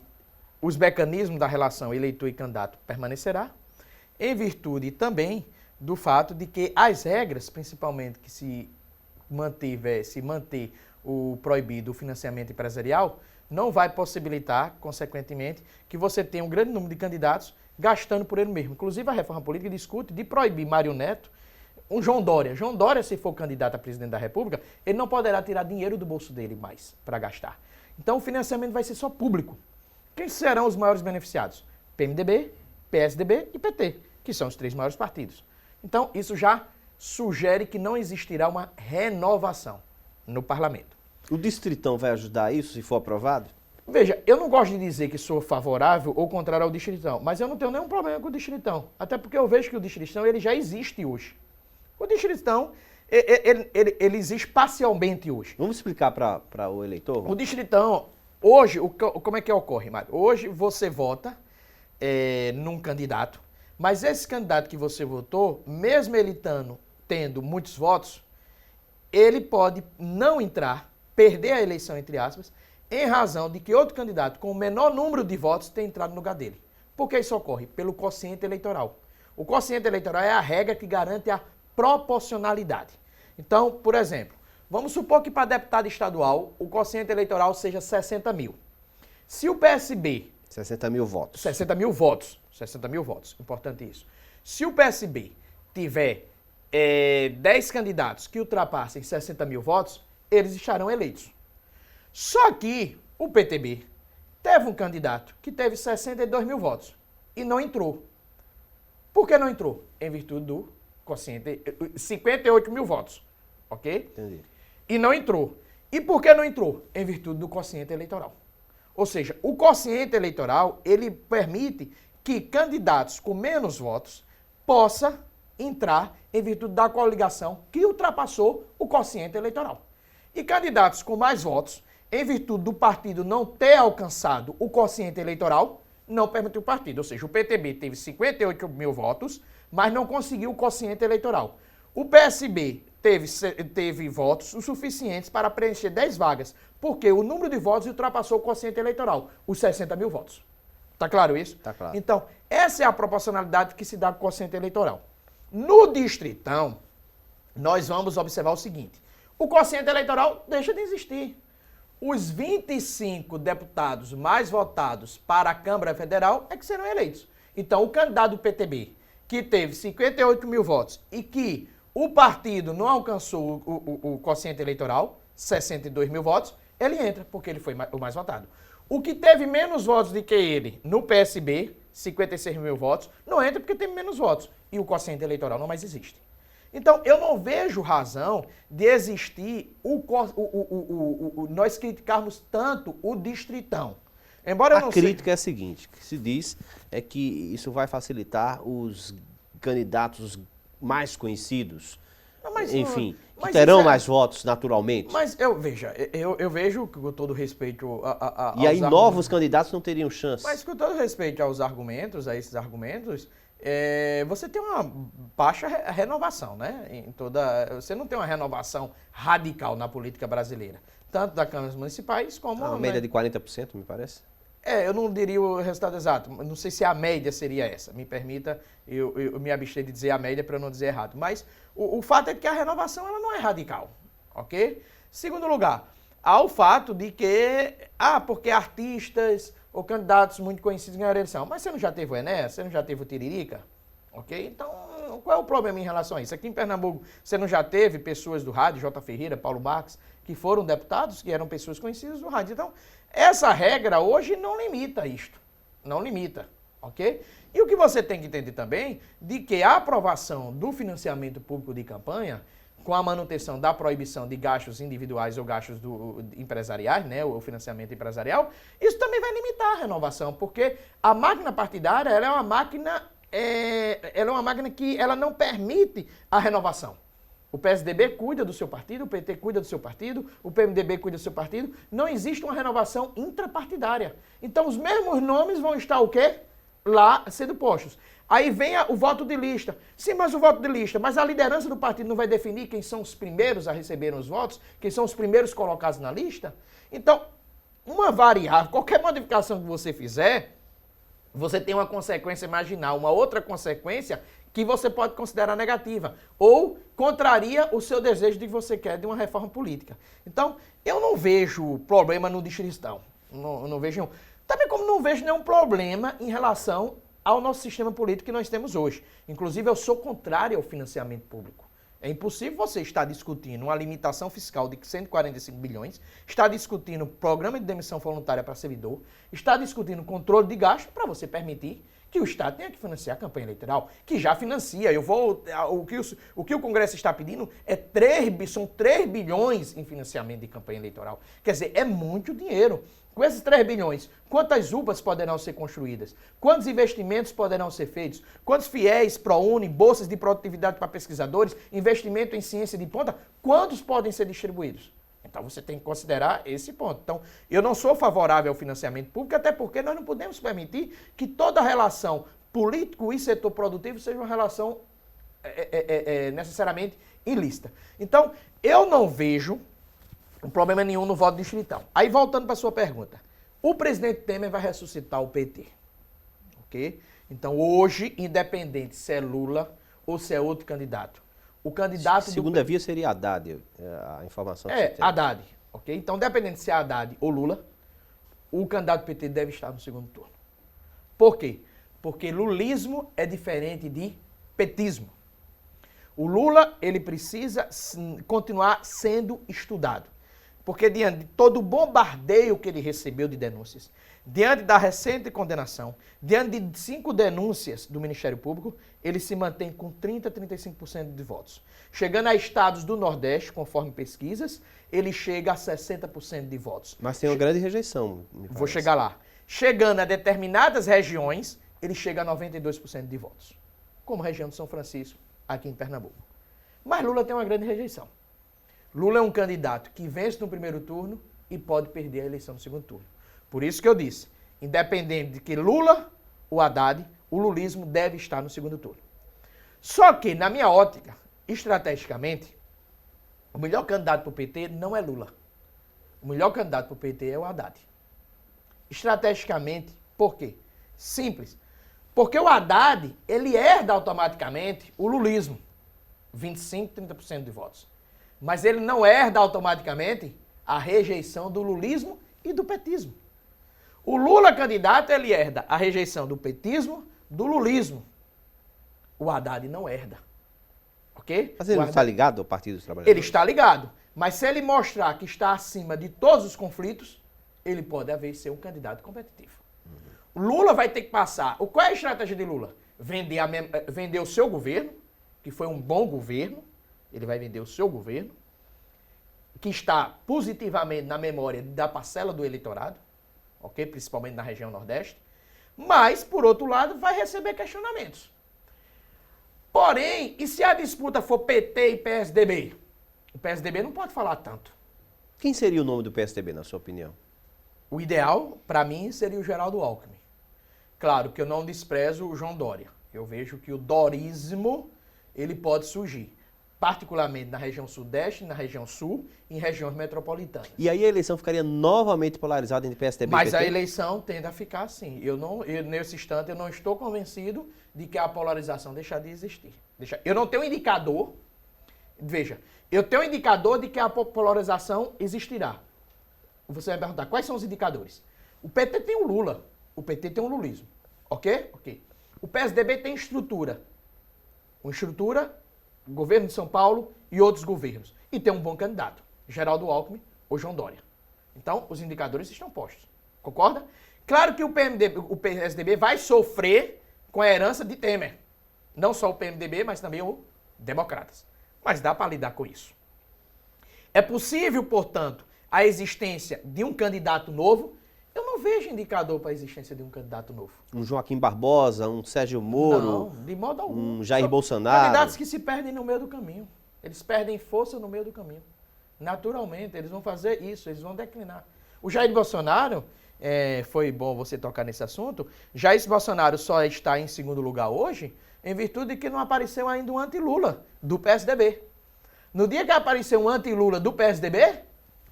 os mecanismos da relação eleitor e candidato permanecerá, em virtude também do fato de que as regras, principalmente que se manter o proibido o financiamento empresarial, não vai possibilitar, consequentemente, que você tenha um grande número de candidatos gastando por ele mesmo. Inclusive, a reforma política discute de proibir Mário Neto, um João Dória. João Dória, se for candidato a presidente da República, ele não poderá tirar dinheiro do bolso dele mais para gastar. Então, o financiamento vai ser só público. Quem serão os maiores beneficiados? PMDB, PSDB e PT, que são os três maiores partidos. Então, isso já sugere que não existirá uma renovação no parlamento. O Distritão vai ajudar isso, se for aprovado? Veja, eu não gosto de dizer que sou favorável ou contrário ao Distritão, mas eu não tenho nenhum problema com o Distritão, até porque eu vejo que o Distritão ele já existe hoje. O Distritão, ele existe parcialmente hoje. Vamos explicar para o eleitor? O Distritão, hoje, como é que ocorre, Mário? Hoje você vota num candidato, mas esse candidato que você votou, mesmo ele tendo muitos votos, ele pode não entrar, perder a eleição, entre aspas, em razão de que outro candidato com o menor número de votos tenha entrado no lugar dele. Por que isso ocorre? Pelo quociente eleitoral. O quociente eleitoral é a regra que garante a proporcionalidade. Então, por exemplo, vamos supor que para deputado estadual o quociente eleitoral seja 60 mil. Se o PSB... 60 mil votos. 60 mil votos. 60 mil votos. Importante isso. Se o PSB tiver 10 candidatos que ultrapassem 60 mil votos, eles estarão eleitos. Só que o PTB teve um candidato que teve 62 mil votos e não entrou. Por que não entrou? Em virtude do quociente, 58 mil votos, ok? Entendi. E não entrou. E por que não entrou? Em virtude do quociente eleitoral. Ou seja, o quociente eleitoral, ele permite que candidatos com menos votos possam entrar em virtude da coligação que ultrapassou o quociente eleitoral. E candidatos com mais votos, em virtude do partido não ter alcançado o quociente eleitoral, não permitiu o partido. Ou seja, o PTB teve 58 mil votos, mas não conseguiu o quociente eleitoral. O PSB teve votos o suficientes para preencher 10 vagas, porque o número de votos ultrapassou o quociente eleitoral, os 60 mil votos. Tá claro isso? Tá claro. Então, essa é a proporcionalidade que se dá com o quociente eleitoral. No Distritão, nós vamos observar o seguinte: o quociente eleitoral deixa de existir. Os 25 deputados mais votados para a Câmara Federal é que serão eleitos. Então, o candidato do PTB, que teve 58 mil votos e que o partido não alcançou o quociente eleitoral, 62 mil votos, ele entra, porque ele foi o mais votado. O que teve menos votos do que ele no PSB, 56 mil votos, não entra porque tem menos votos. E o quociente eleitoral não mais existe. Então, eu não vejo razão de existir nós criticarmos tanto o Distritão. Embora eu não A crítica é a seguinte, que se diz é que isso vai facilitar os candidatos mais conhecidos, Não, mas, enfim, mas que terão isso é- mais votos naturalmente. Mas eu vejo com todo respeito E aí aos novos candidatos não teriam chance. Mas com todo respeito aos argumentos, a esses argumentos, você tem uma baixa renovação, né? Você não tem uma renovação radical na política brasileira, tanto das câmaras municipais como... Uma média de 40%, me parece. Eu não diria o resultado exato, não sei se a média seria essa, me permita, eu me abster de dizer a média para eu não dizer errado, mas o fato é que a renovação ela não é radical, ok? Segundo lugar, há o fato de que, porque artistas ou candidatos muito conhecidos ganharam a eleição, mas você não já teve o Enéas, você não já teve o Tiririca, ok? Então, qual é o problema em relação a isso? Aqui em Pernambuco, você não já teve pessoas do rádio, J. Ferreira, Paulo Marques, que foram deputados, que eram pessoas conhecidas do rádio. Então, essa regra hoje não limita isto. Não limita, ok? E o que você tem que entender também, de que a aprovação do financiamento público de campanha, com a manutenção da proibição de gastos individuais ou gastos empresariais, né, o financiamento empresarial, isso também vai limitar a renovação, porque a máquina partidária ela é uma máquina que ela não permite a renovação. O PSDB cuida do seu partido, o PT cuida do seu partido, o PMDB cuida do seu partido. Não existe uma renovação intrapartidária. Então, os mesmos nomes vão estar o quê? Lá sendo postos. Aí vem o voto de lista. Sim, mas o voto de lista, mas a liderança do partido não vai definir quem são os primeiros a receber os votos, quem são os primeiros colocados na lista? Então, uma variável, qualquer modificação que você fizer, você tem uma consequência marginal, uma outra consequência que você pode considerar negativa, ou contraria o seu desejo de que você quer de uma reforma política. Então, eu não vejo problema no Distritão. Não vejo nenhum. Também como não vejo nenhum problema em relação ao nosso sistema político que nós temos hoje. Inclusive, eu sou contrário ao financiamento público. É impossível você estar discutindo uma limitação fiscal de 145 bilhões, estar discutindo programa de demissão voluntária para servidor, estar discutindo controle de gasto para você permitir que o Estado tenha que financiar a campanha eleitoral, que já financia. O que o Congresso está pedindo são 3 bilhões em financiamento de campanha eleitoral. Quer dizer, é muito dinheiro. Com esses 3 bilhões, quantas UPAs poderão ser construídas? Quantos investimentos poderão ser feitos? Quantos fiéis, ProUni, bolsas de produtividade para pesquisadores, investimento em ciência de ponta, quantos podem ser distribuídos? Então você tem que considerar esse ponto. Então, eu não sou favorável ao financiamento público, até porque nós não podemos permitir que toda relação político e setor produtivo seja uma relação necessariamente ilícita. Então, eu não vejo problema nenhum no voto distritão. Aí, voltando para a sua pergunta. O presidente Temer vai ressuscitar o PT. Ok? Então, hoje, independente se é Lula ou se é outro candidato, o candidato Segunda via seria Haddad, a informação que você tem. Haddad, ok? Então, dependendo se é Haddad ou Lula, o candidato do PT deve estar no segundo turno. Por quê? Porque lulismo é diferente de petismo. O Lula, ele precisa continuar sendo estudado. Porque diante de todo o bombardeio que ele recebeu de denúncias, diante da recente condenação, diante de 5 denúncias do Ministério Público, ele se mantém com 30% a 35% de votos. Chegando a estados do Nordeste, conforme pesquisas, ele chega a 60% de votos. Mas tem uma grande rejeição. Vou chegar lá. Chegando a determinadas regiões, ele chega a 92% de votos. Como a região de São Francisco, aqui em Pernambuco. Mas Lula tem uma grande rejeição. Lula é um candidato que vence no primeiro turno e pode perder a eleição no segundo turno. Por isso que eu disse, independente de que Lula ou Haddad, o lulismo deve estar no segundo turno. Só que, na minha ótica, estrategicamente, o melhor candidato para o PT não é Lula. O melhor candidato para o PT é o Haddad. Estrategicamente, por quê? Simples. Porque o Haddad, ele herda automaticamente o lulismo. 25%, 30% de votos. Mas ele não herda automaticamente a rejeição do lulismo e do petismo. O Lula candidato, ele herda a rejeição do petismo, do lulismo. O Haddad não herda. Ok? Mas ele não está ligado ao Partido dos Trabalhadores? Ele está ligado. Mas se ele mostrar que está acima de todos os conflitos, ele pode haver ser um candidato competitivo. O Lula vai ter que passar. Qual é a estratégia de Lula? Vender o seu governo, que foi um bom governo. Ele vai vender o seu governo, que está positivamente na memória da parcela do eleitorado, ok? Principalmente na região Nordeste. Mas, por outro lado, vai receber questionamentos. Porém, e se a disputa for PT e PSDB? O PSDB não pode falar tanto. Quem seria o nome do PSDB, na sua opinião? O ideal, para mim, seria o Geraldo Alckmin. Claro que eu não desprezo o João Dória. Eu vejo que o dorismo, ele pode surgir. Particularmente na região Sudeste, na região Sul e em regiões metropolitanas. E aí a eleição ficaria novamente polarizada entre PSDB e PT? Mas a eleição tende a ficar assim. Nesse instante, eu não estou convencido de que a polarização deixar de existir. Eu não tenho indicador. Veja, eu tenho um indicador de que a polarização existirá. Você vai perguntar, quais são os indicadores? O PT tem o Lula. O PT tem o lulismo. Ok? Ok. O PSDB tem estrutura. Uma estrutura, governo de São Paulo e outros governos. E tem um bom candidato, Geraldo Alckmin ou João Dória. Então, os indicadores estão postos. Concorda? Claro que o PSDB vai sofrer com a herança de Temer. Não só o PMDB, mas também o Democratas. Mas dá para lidar com isso. É possível, portanto, a existência de um candidato novo. Eu não vejo indicador para a existência de um candidato novo. Um Joaquim Barbosa, um Sérgio Moro, não, de modo algum. Um Jair Bolsonaro. Candidatos que se perdem no meio do caminho. Eles perdem força no meio do caminho. Naturalmente, eles vão fazer isso, eles vão declinar. O Jair Bolsonaro, foi bom você tocar nesse assunto, Jair Bolsonaro só está em segundo lugar hoje em virtude de que não apareceu ainda um anti-Lula do PSDB. No dia que apareceu um anti-Lula do PSDB,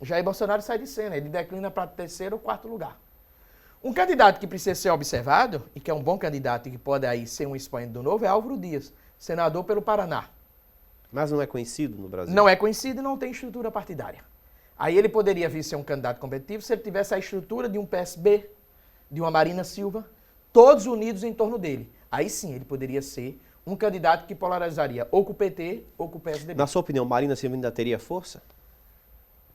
Jair Bolsonaro sai de cena, ele declina para terceiro ou quarto lugar. Um candidato que precisa ser observado, e que é um bom candidato e que pode aí ser um expoente do novo, é Álvaro Dias, senador pelo Paraná. Mas não é conhecido no Brasil? Não é conhecido e não tem estrutura partidária. Aí ele poderia vir ser um candidato competitivo se ele tivesse a estrutura de um PSB, de uma Marina Silva, todos unidos em torno dele. Aí sim ele poderia ser um candidato que polarizaria ou com o PT ou com o PSDB. Na sua opinião, Marina Silva ainda teria força?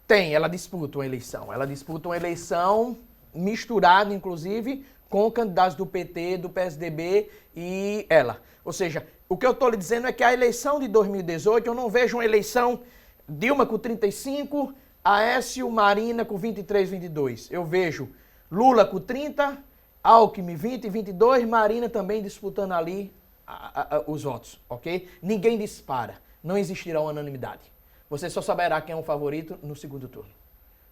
Tem, ela disputa uma eleição. Ela disputa uma eleição misturada, inclusive, com candidatos do PT, do PSDB e ela. Ou seja, o que eu estou lhe dizendo é que a eleição de 2018, eu não vejo uma eleição Dilma com 35, Aécio, Marina com 23, 22. Eu vejo Lula com 30, Alckmin 20, 22, Marina também disputando ali os votos, ok? Ninguém dispara. Não existirá unanimidade. Você só saberá quem é o favorito no segundo turno.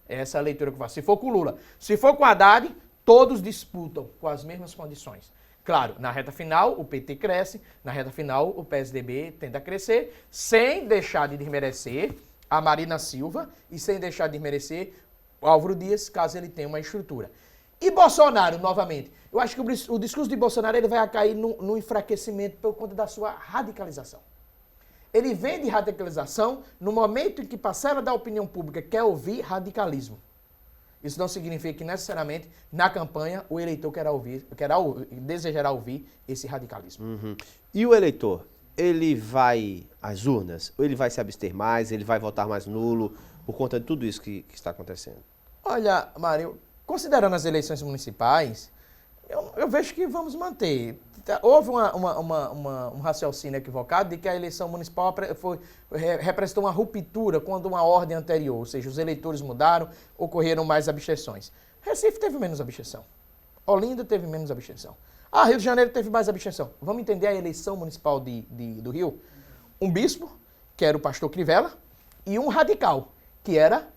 Essa é a leitura que eu faço. Se for com o Lula. Se for com o Haddad, todos disputam com as mesmas condições. Claro, na reta final, o PT cresce, na reta final, o PSDB tende a crescer, sem deixar de desmerecer a Marina Silva e sem deixar de desmerecer o Álvaro Dias, caso ele tenha uma estrutura. E Bolsonaro, novamente, eu acho que o discurso de Bolsonaro ele vai cair no enfraquecimento por conta da sua radicalização. Ele vem de radicalização no momento em que parcela da opinião pública quer ouvir radicalismo. Isso não significa que necessariamente na campanha o eleitor desejará ouvir esse radicalismo. Uhum. E o eleitor, ele vai às urnas? Ou ele vai se abster mais, ele vai votar mais nulo? por conta de tudo isso que está acontecendo? Olha, Mário, considerando as eleições municipais, eu vejo que vamos manter. Houve um raciocínio equivocado de que a eleição municipal representou uma ruptura quando uma ordem anterior, ou seja, os eleitores mudaram, ocorreram mais abstenções. Recife teve menos abstenção. Olinda teve menos abstenção. Rio de Janeiro teve mais abstenção. Vamos entender a eleição municipal do Rio? Um bispo, que era o pastor Crivella, e um radical, que era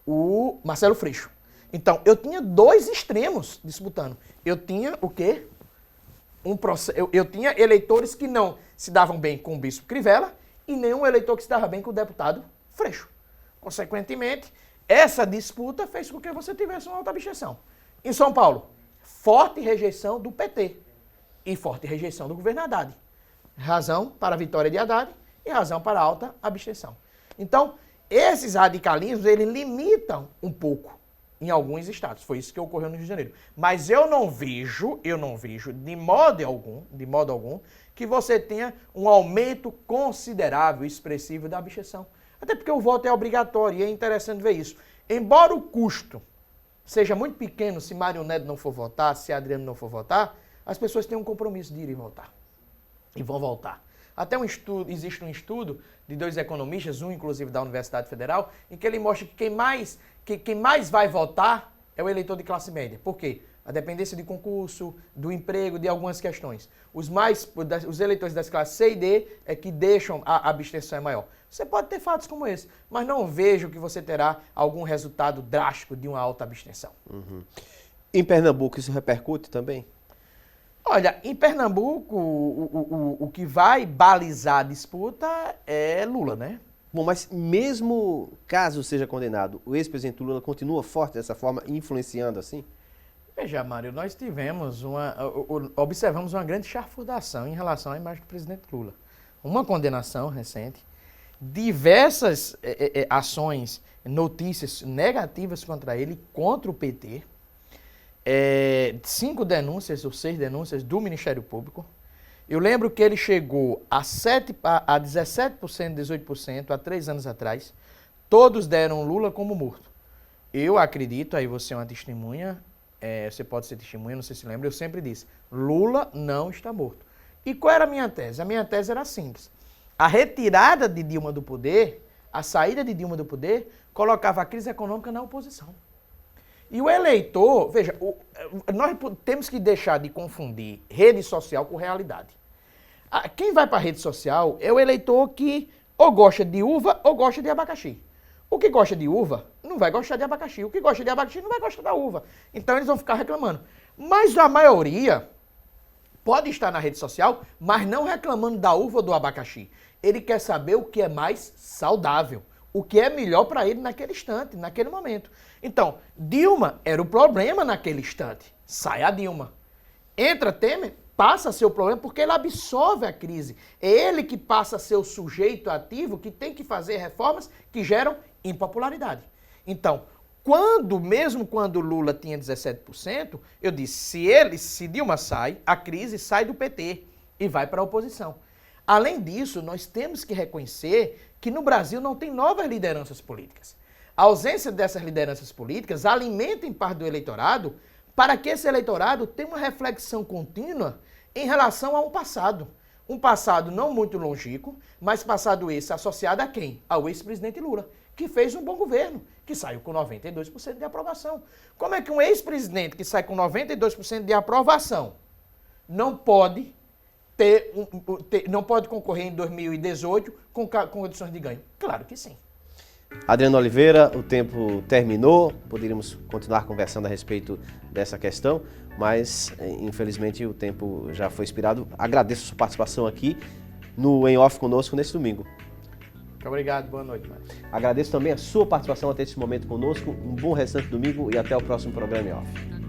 o Marcelo Freixo. Então, eu tinha dois extremos disputando. Eu tinha o quê? Eu tinha eleitores que não se davam bem com o bispo Crivella e nenhum eleitor que se dava bem com o deputado Freixo. Consequentemente, essa disputa fez com que você tivesse uma alta abstenção. Em São Paulo, forte rejeição do PT e forte rejeição do governo Haddad. Razão para a vitória de Haddad e razão para a alta abstenção. Então, esses radicalismos, eles limitam um pouco em alguns estados. Foi isso que ocorreu no Rio de Janeiro. Mas eu não vejo de modo algum, que você tenha um aumento considerável, expressivo da abstenção. Até porque o voto é obrigatório e é interessante ver isso. Embora o custo seja muito pequeno se Mário Neto não for votar, se Adriano não for votar, as pessoas têm um compromisso de ir votar. E vão voltar. Até existe um estudo de dois economistas, um inclusive da Universidade Federal, em que ele mostra que quem mais vai votar é o eleitor de classe média. Por quê? A dependência de concurso, do emprego, de algumas questões. Os eleitores das classes C e D é que deixam a abstenção é maior. Você pode ter fatos como esse, mas não vejo que você terá algum resultado drástico de uma alta abstenção. Uhum. Em Pernambuco isso repercute também? Olha, em Pernambuco, o que vai balizar a disputa é Lula, né? Bom, mas mesmo caso seja condenado, o ex-presidente Lula continua forte dessa forma, influenciando assim? Veja, Mário, nós observamos uma grande charfudação em relação à imagem do presidente Lula. Uma condenação recente, diversas ações, notícias negativas contra ele, contra o PT, 5 denúncias ou 6 denúncias do Ministério Público. Eu lembro que ele chegou a 17%, 18% há 3 anos atrás. Todos deram Lula como morto. Eu acredito, aí você é uma testemunha, você pode ser testemunha, não sei se lembra, eu sempre disse, Lula não está morto. E qual era a minha tese? A minha tese era simples. A retirada de Dilma do poder, a saída de Dilma do poder, colocava a crise econômica na oposição. E o eleitor, veja, nós temos que deixar de confundir rede social com realidade. Quem vai para a rede social é o eleitor que ou gosta de uva ou gosta de abacaxi. O que gosta de uva não vai gostar de abacaxi. O que gosta de abacaxi não vai gostar da uva. Então eles vão ficar reclamando. Mas a maioria pode estar na rede social, mas não reclamando da uva ou do abacaxi. Ele quer saber o que é mais saudável. O que é melhor para ele naquele instante, naquele momento. Então, Dilma era o problema naquele instante. Sai a Dilma. Entra Temer, passa a ser o problema porque ele absorve a crise. É ele que passa a ser o sujeito ativo que tem que fazer reformas que geram impopularidade. Então, mesmo quando Lula tinha 17%, eu disse, se Dilma sai, a crise sai do PT e vai para a oposição. Além disso, nós temos que reconhecer que no Brasil não tem novas lideranças políticas. A ausência dessas lideranças políticas alimenta em parte do eleitorado para que esse eleitorado tenha uma reflexão contínua em relação a um passado. Um passado não muito longínquo, mas passado esse associado a quem? Ao ex-presidente Lula, que fez um bom governo, que saiu com 92% de aprovação. Como é que um ex-presidente que sai com 92% de aprovação não pode concorrer em 2018 com condições de ganho? Claro que sim. Adriano Oliveira, o tempo terminou, poderíamos continuar conversando a respeito dessa questão, mas infelizmente o tempo já foi expirado. Agradeço a sua participação aqui no Em Off conosco neste domingo. Muito obrigado, boa noite, Mário. Agradeço também a sua participação até esse momento conosco. Um bom restante de domingo e até o próximo programa Em Off.